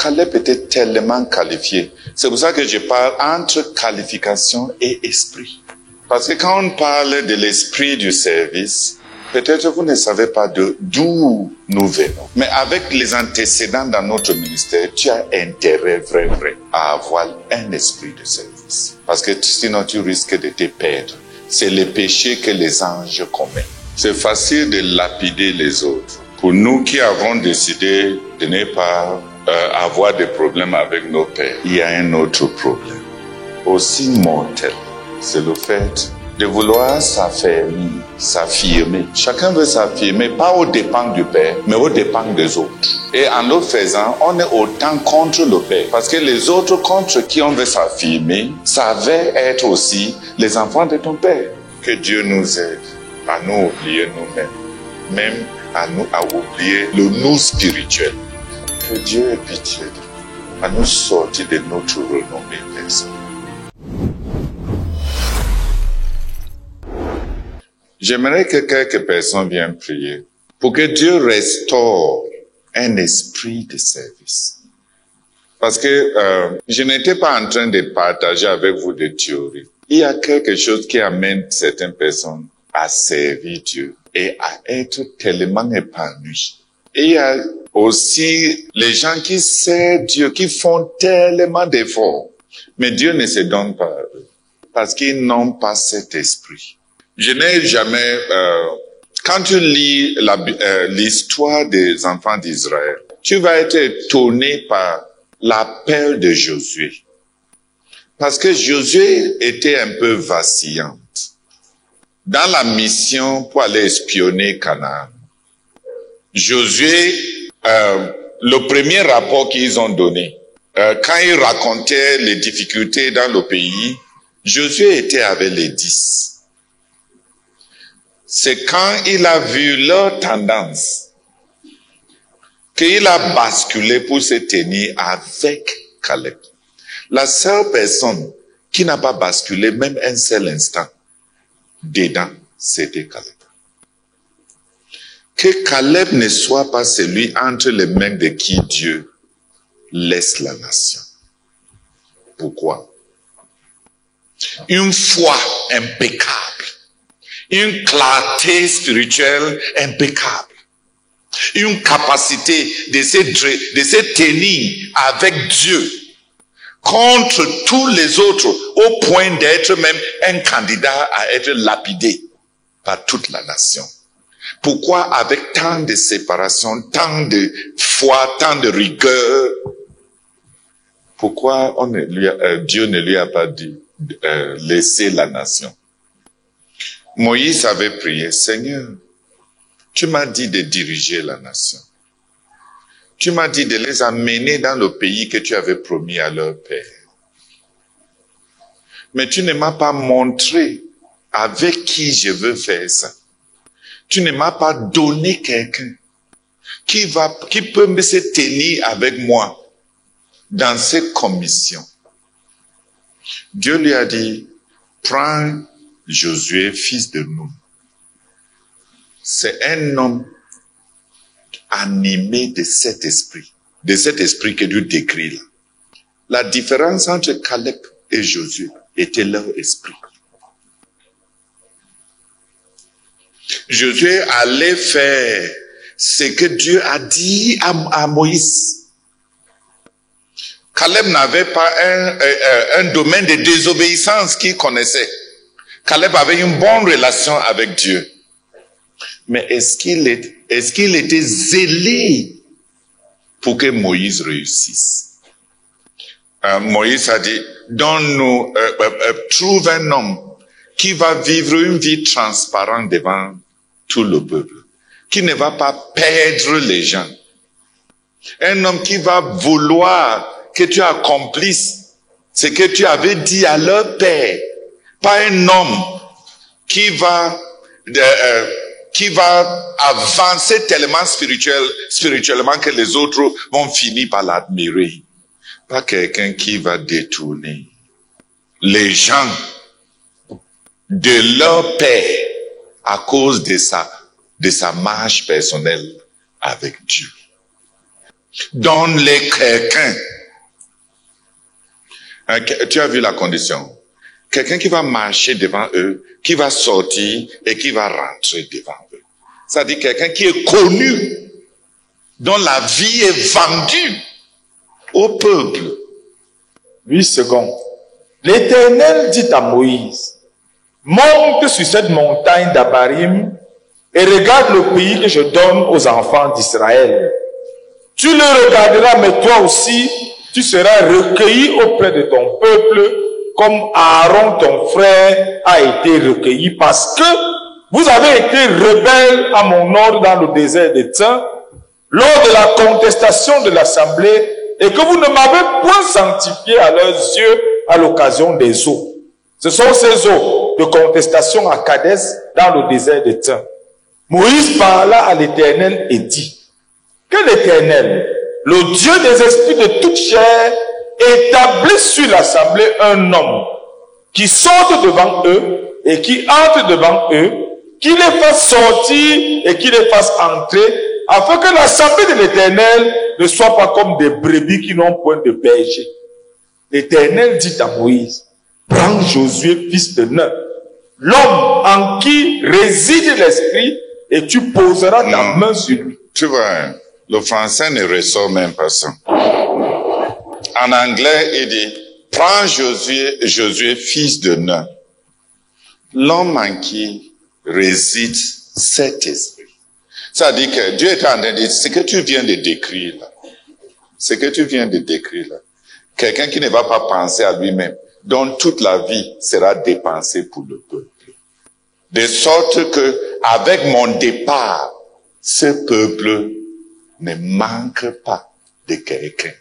Caleb était tellement qualifié. C'est pour ça que je parle entre qualification et esprit. Parce que quand on parle de l'esprit du service, peut-être vous ne savez pas d'où nous venons. Mais avec les antécédents dans notre ministère, tu as intérêt vrai à avoir un esprit de service. Parce que sinon tu risques de te perdre. C'est le péché que les anges commettent. C'est facile de lapider les autres. Pour nous qui avons décidé de ne pas avoir des problèmes avec nos pères, il y a un autre problème, aussi mortel. C'est le fait de vouloir s'affirmer. Chacun veut s'affirmer, pas aux dépens du Père, mais aux dépens des autres. Et en le faisant, on est autant contre le Père. Parce que les autres contre qui on veut s'affirmer, ça va être aussi les enfants de ton Père. Que Dieu nous aide à nous oublier nous-mêmes, même à oublier le nous spirituel. Que Dieu ait pitié de nous, à nous sortir de notre renommée personnelle. J'aimerais que quelques personnes viennent prier pour que Dieu restaure un esprit de service. Parce que je n'étais pas en train de partager avec vous des théories. Il y a quelque chose qui amène certaines personnes à servir Dieu et à être tellement épanouies. Et il y a aussi les gens qui servent Dieu, qui font tellement d'efforts, mais Dieu ne se donne pas à eux parce qu'ils n'ont pas cet esprit. Je n'ai jamais... quand tu lis l'histoire des enfants d'Israël, tu vas être étonné par l'appel de Josué. Parce que Josué était un peu vacillante. Dans la mission pour aller espionner Canaan, Josué, le premier rapport qu'ils ont donné, quand ils racontaient les difficultés dans le pays, Josué était avec les 10. C'est quand il a vu leur tendance qu'il a basculé pour se tenir avec Caleb. La seule personne qui n'a pas basculé même un seul instant dedans, c'était Caleb. Que Caleb ne soit pas celui entre les mains de qui Dieu laisse la nation. Pourquoi? Une foi impeccable. Une clarté spirituelle impeccable. Une capacité de se tenir avec Dieu contre tous les autres au point d'être même un candidat à être lapidé par toute la nation. Pourquoi avec tant de séparation, tant de foi, tant de rigueur, pourquoi Dieu ne lui a pas dit laisser la nation? Moïse avait prié, Seigneur, tu m'as dit de diriger la nation. Tu m'as dit de les amener dans le pays que tu avais promis à leur père. Mais tu ne m'as pas montré avec qui je veux faire ça. Tu ne m'as pas donné quelqu'un qui peut me se tenir avec moi dans cette commission. Dieu lui a dit, prends Josué, fils de Nun. C'est un homme animé de cet esprit que Dieu décrit là. La différence entre Caleb et Josué était leur esprit. Josué allait faire ce que Dieu a dit à Moïse. Caleb n'avait pas un domaine de désobéissance qu'il connaissait. Caleb avait une bonne relation avec Dieu. Mais est-ce qu'il était zélé pour que Moïse réussisse? Moïse a dit, donne-nous, trouve un homme qui va vivre une vie transparente devant tout le peuple, qui ne va pas perdre les gens. Un homme qui va vouloir que tu accomplisses ce que tu avais dit à leur père. Pas un homme qui va avancer tellement spirituellement que les autres vont finir par l'admirer. Pas quelqu'un qui va détourner les gens de leur père à cause de sa marche personnelle avec Dieu. Donne-les quelqu'un. Tu as vu la condition. Quelqu'un qui va marcher devant eux, qui va sortir et qui va rentrer devant eux. C'est-à-dire quelqu'un qui est connu, dont la vie est vendue au peuple. 8 secondes. L'Éternel dit à Moïse, monte sur cette montagne d'Abarim et regarde le pays que je donne aux enfants d'Israël. Tu le regarderas, mais toi aussi, tu seras recueilli auprès de ton peuple, comme Aaron, ton frère, a été recueilli, parce que vous avez été rebelles à mon ordre dans le désert de Tsin, lors de la contestation de l'assemblée, et que vous ne m'avez point sanctifié à leurs yeux à l'occasion des eaux. Ce sont ces eaux de contestation à Kadès dans le désert de Tsin. Moïse parla à l'Éternel et dit, que l'Éternel, le Dieu des esprits de toute chair, établisse sur l'assemblée un homme qui sorte devant eux et qui entre devant eux, qui les fasse sortir et qui les fasse entrer, afin que l'assemblée de l'Éternel ne soit pas comme des brebis qui n'ont point de berger. L'Éternel dit à Moïse, prends Josué, fils de Nun, l'homme en qui réside l'esprit, et tu poseras ta main sur lui. Tu vois, le français ne ressort même pas ça. En anglais, il dit, prends Josué, fils de Nun, l'homme en qui réside cet esprit. Ça dit que Dieu est en train de dire, ce que tu viens de décrire là, quelqu'un qui ne va pas penser à lui-même, dont toute la vie sera dépensée pour le peuple. De sorte que, avec mon départ, ce peuple ne manque pas de quelqu'un.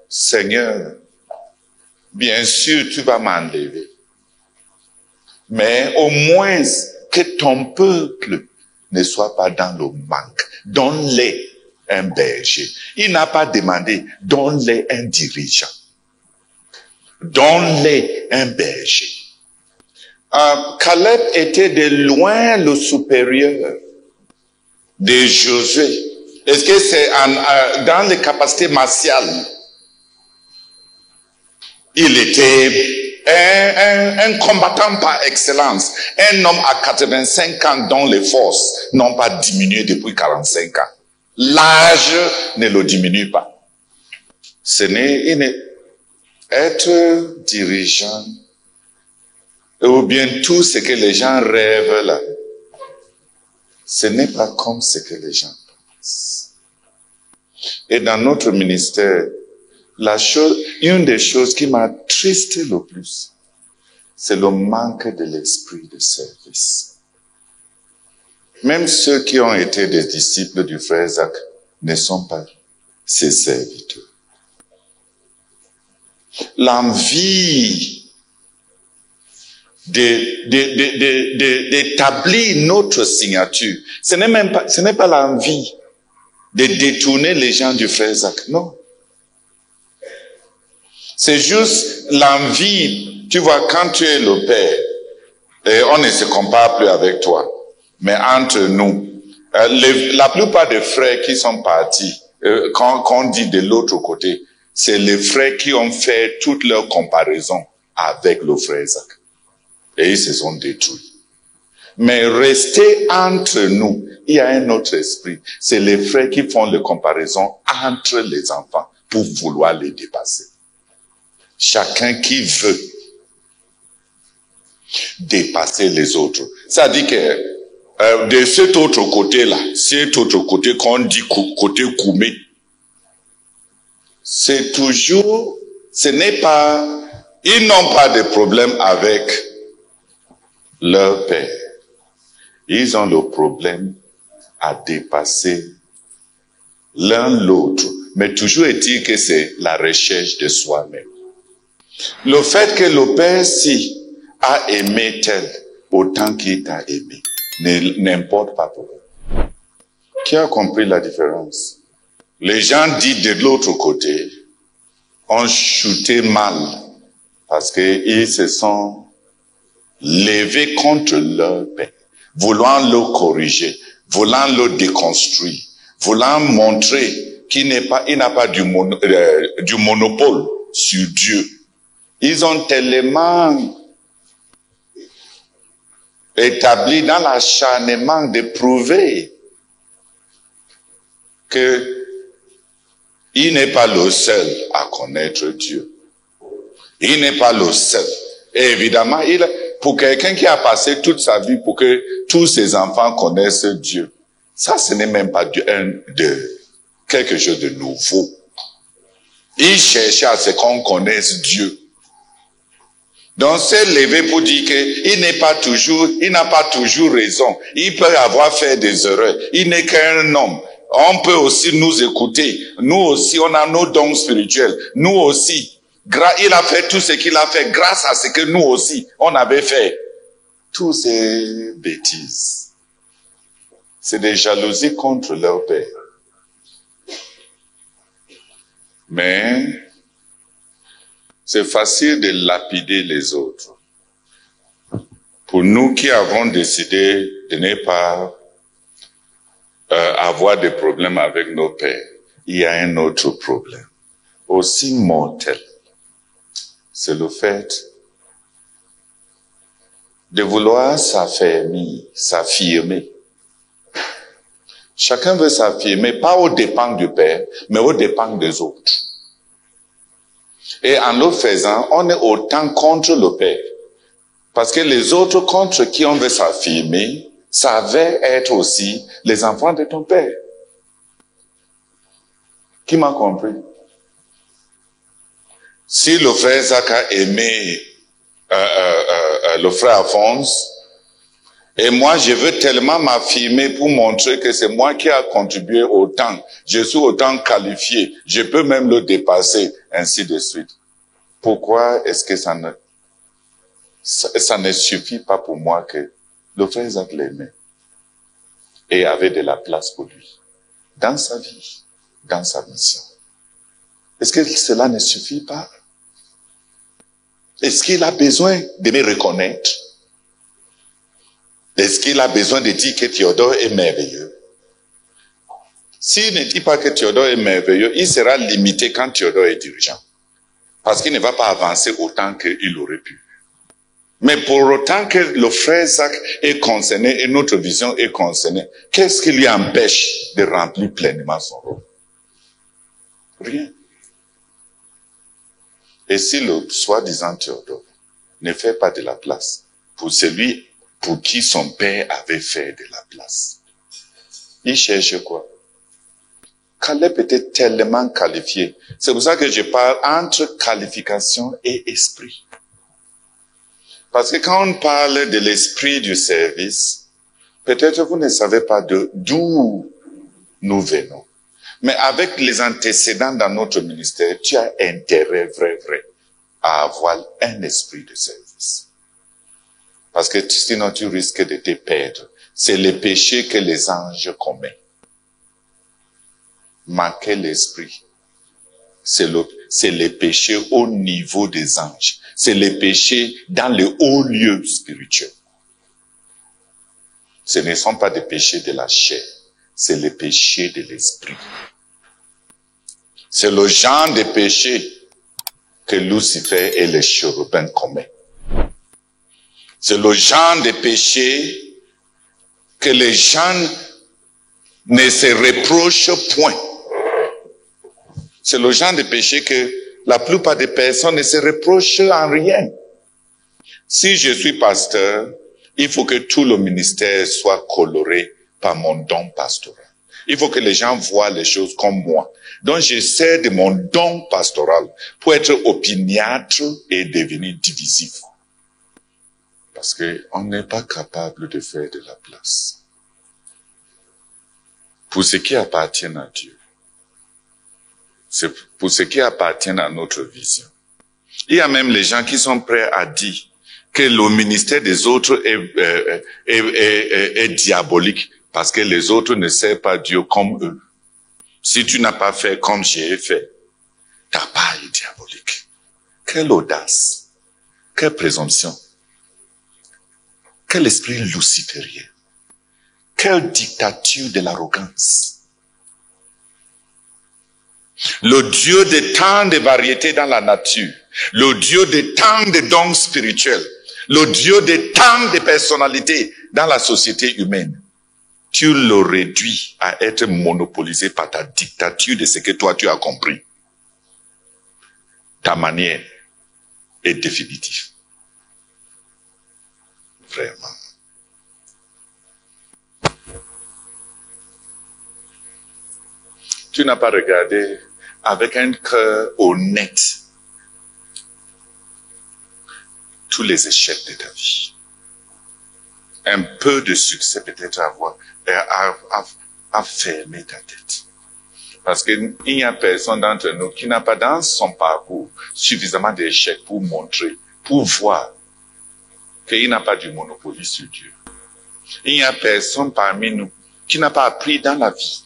Seigneur, bien sûr, tu vas m'enlever. Mais au moins, que ton peuple ne soit pas dans le manque. Donne-les un berger. Il n'a pas demandé, donne-les un dirigeant. Donne-les un berger. Caleb était de loin le supérieur de Josué. Est-ce que c'est dans les capacités martiales? Il était un combattant par excellence, un homme à 85 ans dont les forces n'ont pas diminué depuis 45 ans. L'âge ne le diminue pas. Ce n'est être dirigeant, ou bien tout ce que les gens rêvent là, ce n'est pas comme ce que les gens pensent. Et dans notre ministère, une des choses qui m'a tristé le plus, c'est le manque de l'esprit de service. Même ceux qui ont été des disciples du frère Zach ne sont pas ses serviteurs. L'envie d'établir notre signature, ce n'est pas l'envie de détourner les gens du frère Zach, non. C'est juste l'envie, tu vois, quand tu es le père, et on ne se compare plus avec toi, mais entre nous, la plupart des frères qui sont partis, quand on dit de l'autre côté, c'est les frères qui ont fait toutes leurs comparaisons avec le frère Zach. Et ils se sont détruits. Mais rester entre nous, il y a un autre esprit. C'est les frères qui font les comparaisons entre les enfants pour vouloir les dépasser. Chacun qui veut dépasser les autres. Ça dit que de cet autre côté-là, cet autre côté qu'on dit côté Koumé, c'est toujours, ils n'ont pas de problème avec leur père. Ils ont le problème à dépasser l'un l'autre. Mais toujours est-il que c'est la recherche de soi-même. Le fait que le père si a aimé tel autant qu'il t'a aimé, n'importe pas pour eux. Qui a compris la différence? Les gens dits de l'autre côté ont chuté mal parce qu'ils se sont levés contre leur père, voulant le corriger, voulant le déconstruire, voulant montrer il n'a pas du monopole sur Dieu. Ils ont tellement établi dans l'acharnement de prouver que il n'est pas le seul à connaître Dieu. Il n'est pas le seul. Et évidemment, pour quelqu'un qui a passé toute sa vie pour que tous ses enfants connaissent Dieu, ça, ce n'est même pas quelque chose de nouveau. Il cherchait à ce qu'on connaisse Dieu. Donc, c'est levé pour dire qu'il n'a pas toujours raison. Il peut avoir fait des erreurs. Il n'est qu'un homme. On peut aussi nous écouter. Nous aussi, on a nos dons spirituels. Nous aussi. Il a fait tout ce qu'il a fait grâce à ce que nous aussi, on avait fait. Toutes ces bêtises. C'est des jalousies contre leur père. Mais c'est facile de lapider les autres. Pour nous qui avons décidé de ne pas avoir des problèmes avec nos pères, il y a un autre problème, aussi mortel. C'est le fait de vouloir s'affirmer. Chacun veut s'affirmer, pas aux dépens du père, mais aux dépens des autres. Et en le faisant, on est autant contre le père. Parce que les autres contre qui on veut s'affirmer, savaient être aussi les enfants de ton père. Qui m'a compris? Si le frère Zach a aimé le frère Alphonse, et moi je veux tellement m'affirmer pour montrer que c'est moi qui a contribué autant, je suis autant qualifié, je peux même le dépasser, ainsi de suite. Pourquoi est-ce que ça ne suffit pas pour moi que le frère Zach l'aimait et avait de la place pour lui dans sa vie, dans sa mission? Est-ce que cela ne suffit pas? Est-ce qu'il a besoin de me reconnaître? Est-ce qu'il a besoin de dire que Théodore est merveilleux? S'il ne dit pas que Théodore est merveilleux, il sera limité quand Théodore est dirigeant. Parce qu'il ne va pas avancer autant qu'il aurait pu. Mais pour autant que le frère Zach est concerné et notre vision est concernée, qu'est-ce qui lui empêche de remplir pleinement son rôle? Rien. Et si le soi-disant Théodore ne fait pas de la place pour celui pour qui son père avait fait de la place, il cherche quoi? Caleb était tellement qualifié. C'est pour ça que je parle entre qualification et esprit. Parce que quand on parle de l'esprit du service, peut-être vous ne savez pas d'où nous venons. Mais avec les antécédents dans notre ministère, tu as intérêt vrai à avoir un esprit de service. Parce que sinon tu risques de te perdre. C'est le péché que les anges commettent. Manquer l'esprit. C'est le péché au niveau des anges. C'est le péché dans le haut lieu spirituel. Ce ne sont pas des péchés de la chair. C'est le péché de l'esprit. C'est le genre de péché que Lucifer et les chérubins commettent. C'est le genre de péché que les gens ne se reprochent point. C'est le genre de péché que la plupart des personnes ne se reprochent en rien. Si je suis pasteur, il faut que tout le ministère soit coloré par mon don pastoral. Il faut que les gens voient les choses comme moi. Donc j'essaie de mon don pastoral pour être opiniâtre et devenir divisif. Parce qu'on n'est pas capable de faire de la place pour ce qui appartient à Dieu. C'est pour ce qui appartient à notre vision. Il y a même les gens qui sont prêts à dire que le ministère des autres est diabolique parce que les autres ne servent pas Dieu comme eux. Si tu n'as pas fait comme j'ai fait, ta part est diabolique. Quelle audace, quelle présomption, quel esprit luciférien, quelle dictature de l'arrogance. le Dieu de tant de variétés dans la nature, le Dieu de tant de dons spirituels, le Dieu de tant de personnalités dans la société humaine, tu le réduis à être monopolisé par ta dictature de ce que toi tu as compris. Ta manière est définitive. Vraiment. Tu n'as pas regardé avec un cœur honnête tous les échecs de ta vie. Un peu de succès peut-être à fermer ta tête. Parce qu'il n'y a personne d'entre nous qui n'a pas dans son parcours suffisamment d'échecs pour montrer, pour voir qu'il n'a pas du monopole sur Dieu. Il n'y a personne parmi nous qui n'a pas appris dans la vie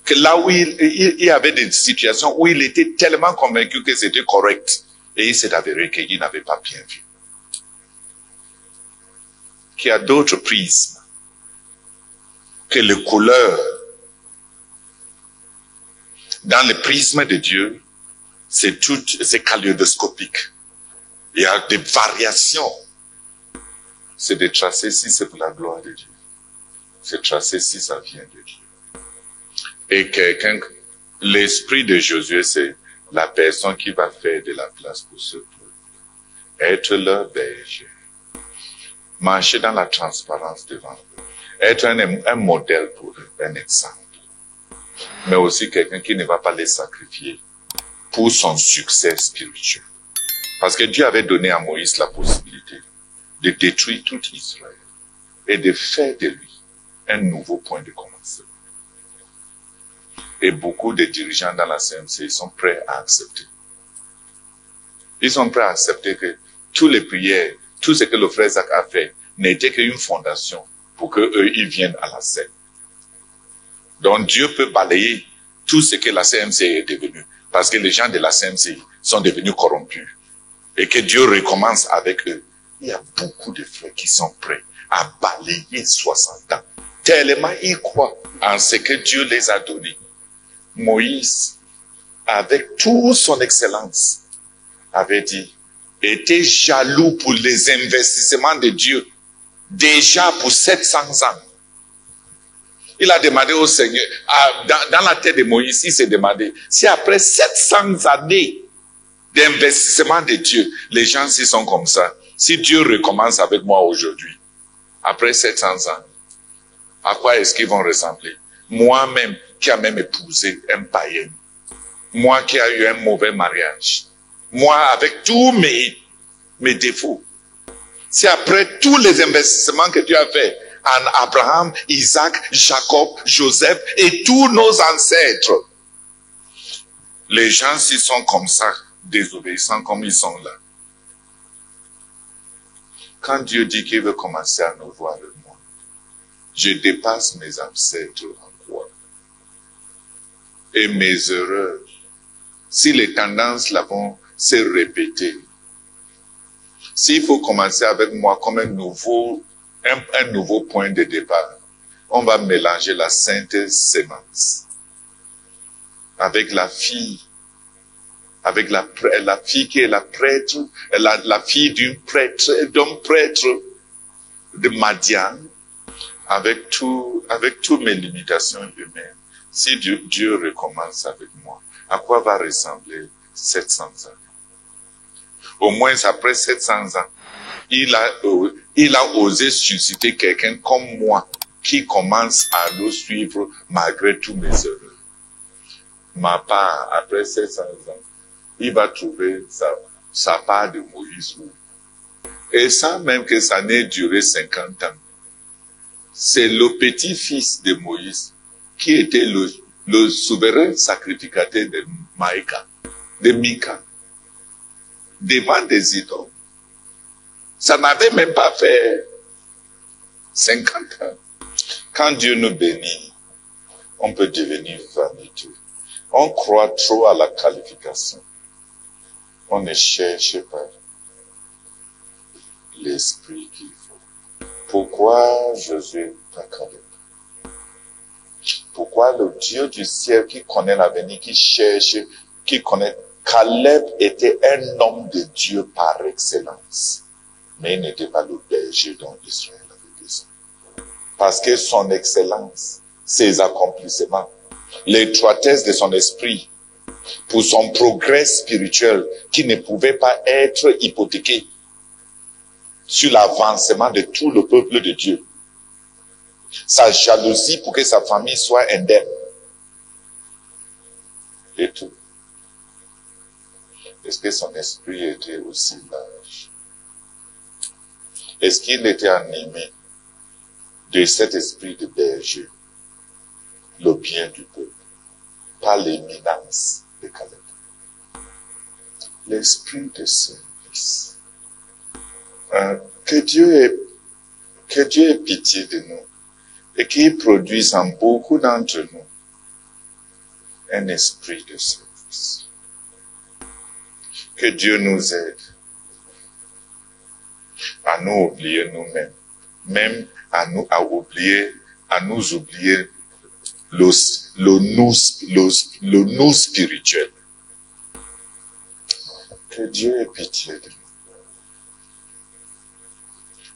que là où il y avait des situations où il était tellement convaincu que c'était correct et il s'est avéré qu'il n'avait pas bien vu. Qu'il y a d'autres prismes, que les couleurs dans le prisme de Dieu, c'est kaléidoscopique. Il y a des variations. C'est de tracer si c'est pour la gloire de Dieu. C'est tracer si ça vient de Dieu. Et l'esprit de Josué, c'est la personne qui va faire de la place pour ce peuple. Être leur berger. Marcher dans la transparence devant eux. Être un modèle pour eux, un exemple. Mais aussi quelqu'un qui ne va pas les sacrifier pour son succès spirituel. Parce que Dieu avait donné à Moïse la possibilité de détruire tout Israël et de faire de lui un nouveau point de commencement. Et beaucoup de dirigeants dans la CMC sont prêts à accepter. Ils sont prêts à accepter que toutes les prières, tout ce que le frère Zach a fait, n'était qu'une fondation pour qu'eux, ils viennent à la scène. Donc Dieu peut balayer tout ce que la CMC est devenue, parce que les gens de la CMC sont devenus corrompus, et que Dieu recommence avec eux. Il y a beaucoup de frères qui sont prêts à balayer 60 ans, tellement ils croient en ce que Dieu les a donné. Moïse, avec toute son excellence, avait dit, était jaloux pour les investissements de Dieu, déjà pour 700 ans. Il a demandé au Seigneur, dans la tête de Moïse, il s'est demandé, si après 700 années d'investissement de Dieu, les gens s'y sont comme ça, si Dieu recommence avec moi aujourd'hui, après 700 ans, à quoi est-ce qu'ils vont ressembler? Moi-même, qui a même épousé un païen, moi qui a eu un mauvais mariage, moi avec tous mes défauts, si après tous les investissements que tu as fait en Abraham, Isaac, Jacob, Joseph et tous nos ancêtres, les gens s'ils sont comme ça, désobéissants comme ils sont là. Quand Dieu dit qu'il veut commencer à nous voir avec moi, je dépasse mes ancêtres en quoi? Et mes erreurs, si les tendances là vont se répéter, s'il faut commencer avec moi comme un nouveau point de départ, on va mélanger la sainte sémence avec la fille, avec la fille qui est la prêtre, la fille d'un prêtre de Madian, avec toutes mes limitations humaines. Si Dieu recommence avec moi, à quoi va ressembler 700 ans? Au moins après 700 ans, il a osé susciter quelqu'un comme moi qui commence à le suivre malgré tous mes erreurs. Ma part, après 700 ans, il va trouver sa part de Moïse. Et sans même que ça n'ait duré 50 ans, c'est le petit-fils de Moïse qui était le souverain sacrificateur de Mika, devant des idoles. Ça n'avait même pas fait 50 ans. Quand Dieu nous bénit, on peut devenir vaniteux. On croit trop à la qualification. On ne cherche pas l'esprit qu'il faut. Pourquoi Josué t'a calé? Pourquoi le Dieu du ciel qui connaît l'avenir, qui cherche, qui connaît... Caleb était un homme de Dieu par excellence. Mais il n'était pas le berger dont Israël avait besoin. Parce que son excellence, ses accomplissements, l'étroitesse de son esprit, pour son progrès spirituel, qui ne pouvait pas être hypothéqué sur l'avancement de tout le peuple de Dieu. Sa jalousie pour que sa famille soit indemne. Et tout. Est-ce que son esprit était aussi large? Est-ce qu'il était animé de cet esprit de berger, le bien du peuple, pas l'éminence de Caleb? L'esprit de service. Que Dieu ait pitié de nous et qu'il produise en beaucoup d'entre nous un esprit de service. Que Dieu nous aide à nous oublier nous-mêmes, même à nous oublier le nous spirituel. Que Dieu ait pitié de nous,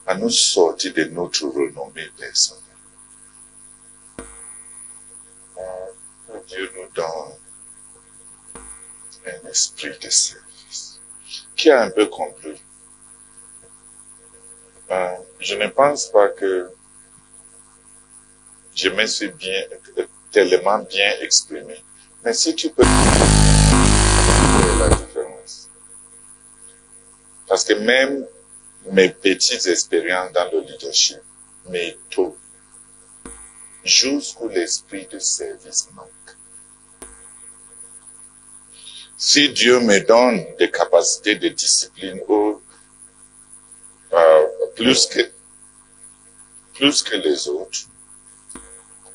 à nous sortir de notre renommée personnelle. Que Dieu nous donne un esprit de service. Qui a un peu compris? Je ne pense pas que je me suis tellement bien exprimé. Mais si tu peux la différence. Parce que même mes petites expériences dans le leadership, mes taux, jusqu'où l'esprit de service manque. Si Dieu me donne des capacités de discipline ou plus que les autres,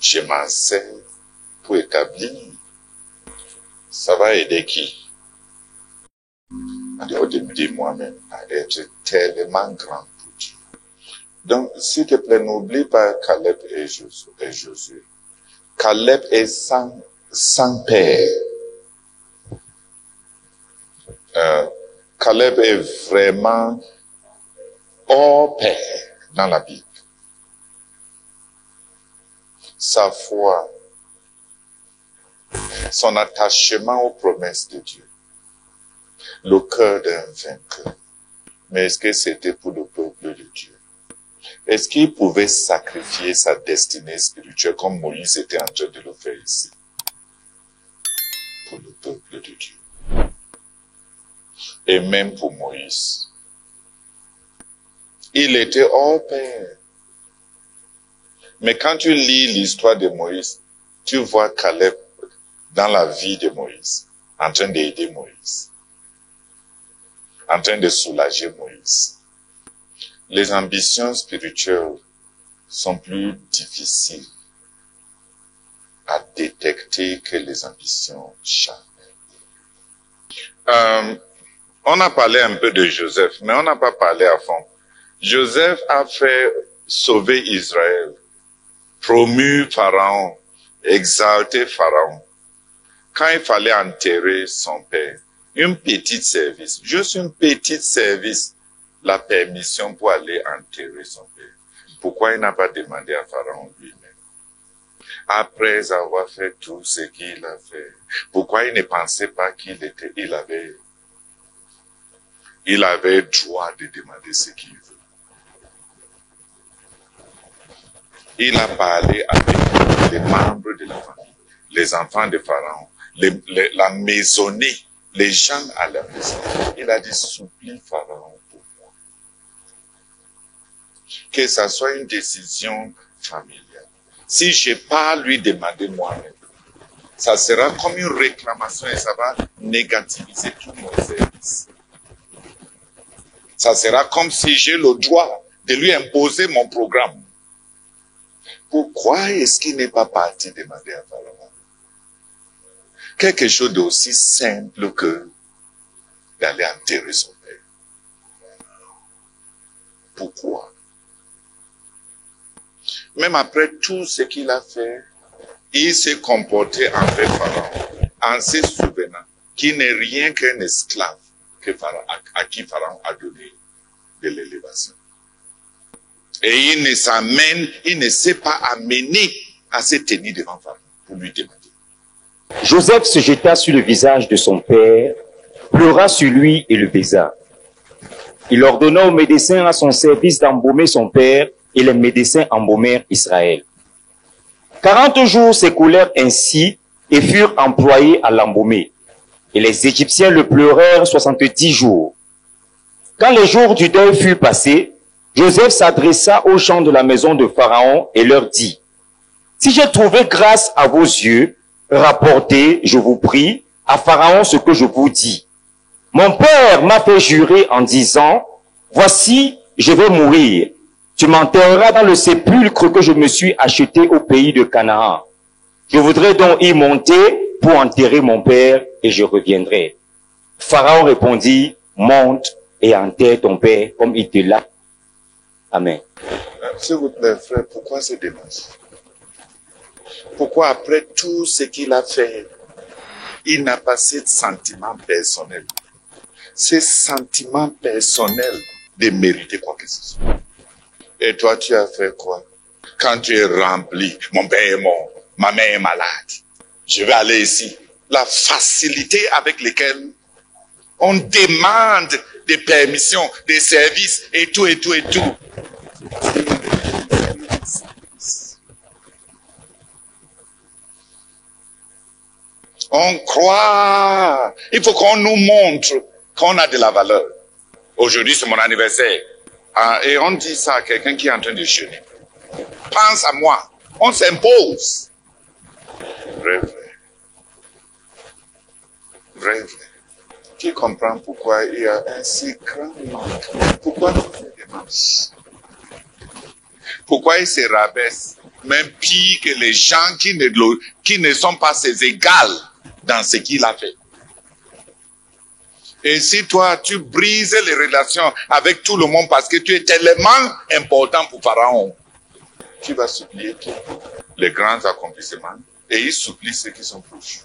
je m'en sers pour établir. Ça va aider qui? En dehors de moi-même, à être tellement grand pour Dieu. Donc, s'il te plaît, n'oublie pas Caleb et Josué. Caleb est sans père. Caleb est vraiment hors pair dans la Bible. Sa foi, son attachement aux promesses de Dieu, le cœur d'un vainqueur. Mais est-ce que c'était pour le peuple de Dieu? Est-ce qu'il pouvait sacrifier sa destinée spirituelle comme Moïse était en train de le faire ici? Pour le peuple de Dieu. Et même pour Moïse. Il était hors pair. Mais quand tu lis l'histoire de Moïse, tu vois Caleb dans la vie de Moïse, en train d'aider Moïse, en train de soulager Moïse. Les ambitions spirituelles sont plus difficiles à détecter que les ambitions charnelles. On a parlé un peu de Joseph, mais on n'a pas parlé à fond. Joseph a fait sauver Israël, promu Pharaon, exalté Pharaon. Quand il fallait enterrer son père, une petite service, juste une petite service, la permission pour aller enterrer son père. Pourquoi il n'a pas demandé à Pharaon lui-même? Après avoir fait tout ce qu'il a fait, pourquoi il ne pensait pas qu'il avait droit de demander ce qu'il veut? Il a parlé avec les membres de la famille, les enfants de Pharaon, la maisonnée, les gens à la maison. Il a dit, supplie Pharaon pour moi. Que ça soit une décision familiale. Si je n'ai pas lui demander moi-même, ça sera comme une réclamation et ça va négativiser tout mon service. Ça sera comme si j'ai le droit de lui imposer mon programme. Pourquoi est-ce qu'il n'est pas parti demander à Pharaon? Quelque chose d'aussi simple que d'aller enterrer son père. Pourquoi? Même après tout ce qu'il a fait, il s'est comporté envers Pharaon en se souvenant qu'il n'est rien qu'un esclave à qui Pharaon a donné de l'élévation. Et il ne s'est pas amené à se tenir devant Pharaon pour lui demander. Joseph se jeta sur le visage de son père, pleura sur lui et le baisa. Il ordonna aux médecins à son service d'embaumer son père, et les médecins embaumèrent Israël. 40 jours s'écoulèrent ainsi et furent employés à l'embaumer. Et les Égyptiens le pleurèrent 70 jours. Quand les jours du deuil furent passés, Joseph s'adressa aux gens de la maison de Pharaon et leur dit, « Si j'ai trouvé grâce à vos yeux, rapportez, je vous prie, à Pharaon ce que je vous dis. Mon père m'a fait jurer en disant, « Voici, je vais mourir. Tu m'enterreras dans le sépulcre que je me suis acheté au pays de Canaan. Je voudrais donc y monter pour enterrer mon père et je reviendrai. » Pharaon répondit, « Monte et enterre ton père comme il te l'a. » Amen. S'il vous plaît, frère, pourquoi c'est dommage? Pourquoi après tout ce qu'il a fait, il n'a pas ce sentiment personnel? Ce sentiment personnel de mériter quoi que ce soit. Et toi, tu as fait quoi? Quand tu es rempli, mon père est mort, ma mère est malade, je vais aller ici. La facilité avec laquelle on demande des permissions, des services et tout, et tout, et tout. On croit. Il faut qu'on nous montre qu'on a de la valeur. Aujourd'hui, c'est mon anniversaire. Et on dit ça à quelqu'un qui est en train de jeûner. Pense à moi. On s'impose. Vrai, vrai. Vrai, vrai. Tu comprends pourquoi il y a un si grand manque. Pourquoi tu fais des marches? Pourquoi il se rabaisse, même pire que les gens qui ne sont pas ses égales dans ce qu'il a fait. Et si toi, tu brises les relations avec tout le monde parce que tu es tellement important pour Pharaon, tu vas supplier les grands accomplissements et il supplie ceux qui sont proches.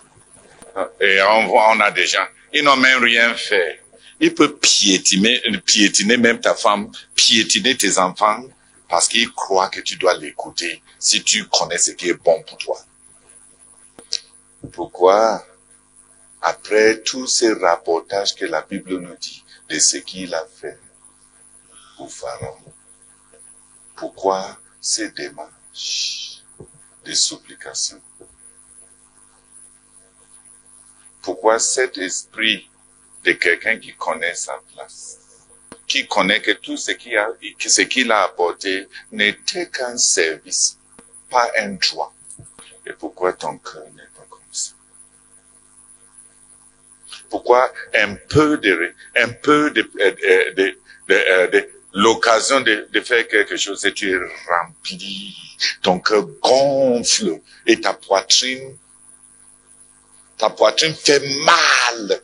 Et on a des gens, ils n'ont même rien fait. Il peut piétiner même ta femme, piétiner tes enfants parce qu'il croit que tu dois l'écouter si tu connais ce qui est bon pour toi. Pourquoi? Après tous ces rapportages que la Bible nous dit de ce qu'il a fait pour Pharaon, pourquoi ces démarches de supplication? Pourquoi cet esprit de quelqu'un qui connaît sa place, qui connaît que tout ce qu'il a apporté n'était qu'un service, pas un droit? Et pourquoi ton cœur n'est pas comme ça? Pourquoi un peu de l'occasion de faire quelque chose et tu es rempli, ton cœur gonfle et ta poitrine fait mal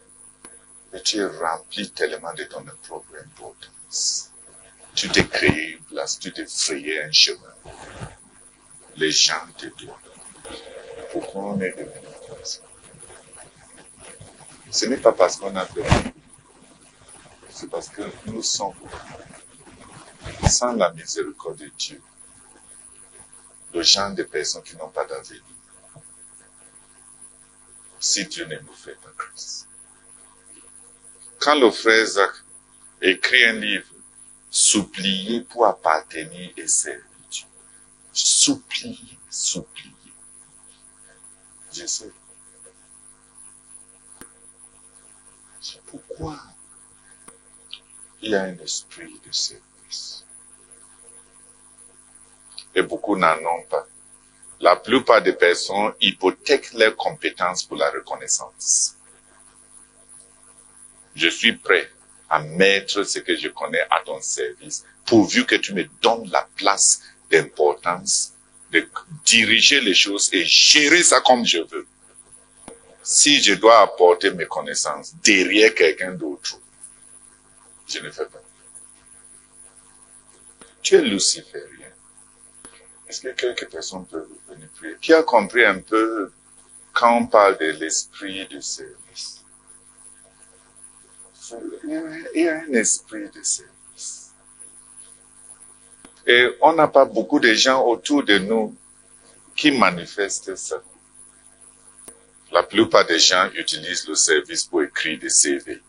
et tu es rempli tellement de ton propre importance. Tu t'es créé une place, tu t'es frayé un chemin. Les gens te doivent. Pourquoi on est devenu comme ça? Ce n'est pas parce qu'on a fait, c'est parce que nous sommes, sans la miséricorde de Dieu, le genre de personnes qui n'ont pas d'avenir. Si Dieu ne nous fait pas grâce. Quand le frère Zach écrit un livre, supplier pour appartenir et servir Dieu. Supplier. Je sais. Pourquoi il y a un esprit de service? Et beaucoup n'en ont pas. La plupart des personnes hypothèquent leurs compétences pour la reconnaissance. Je suis prêt à mettre ce que je connais à ton service, pourvu que tu me donnes la place d'importance, de diriger les choses et gérer ça comme je veux. Si je dois apporter mes connaissances derrière quelqu'un d'autre, je ne fais pas. Tu es luciférien. Est-ce que quelques personnes peuvent venir prier? Qui a compris un peu quand on parle de l'esprit de service? Il y a un esprit de service. Et on n'a pas beaucoup de gens autour de nous qui manifestent ça. La plupart des gens utilisent le service pour écrire des CV.